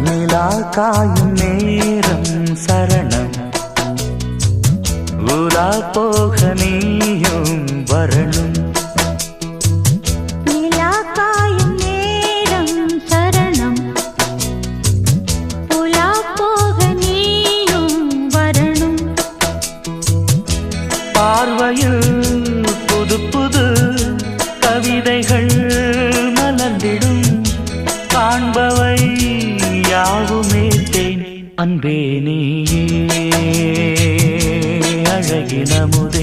நிலா காயும் நேரம் சரணம் உலா போக நீயும் வரணும் நிலா காயும் நேரம் சரணம் உலா போக நீயும் வரணும் பார்வையில் புது புது கவிதைகள் மலர்ந்திடும் காண்பவை யாவுமே தேன் அன்பே நீயே அழகின முதல்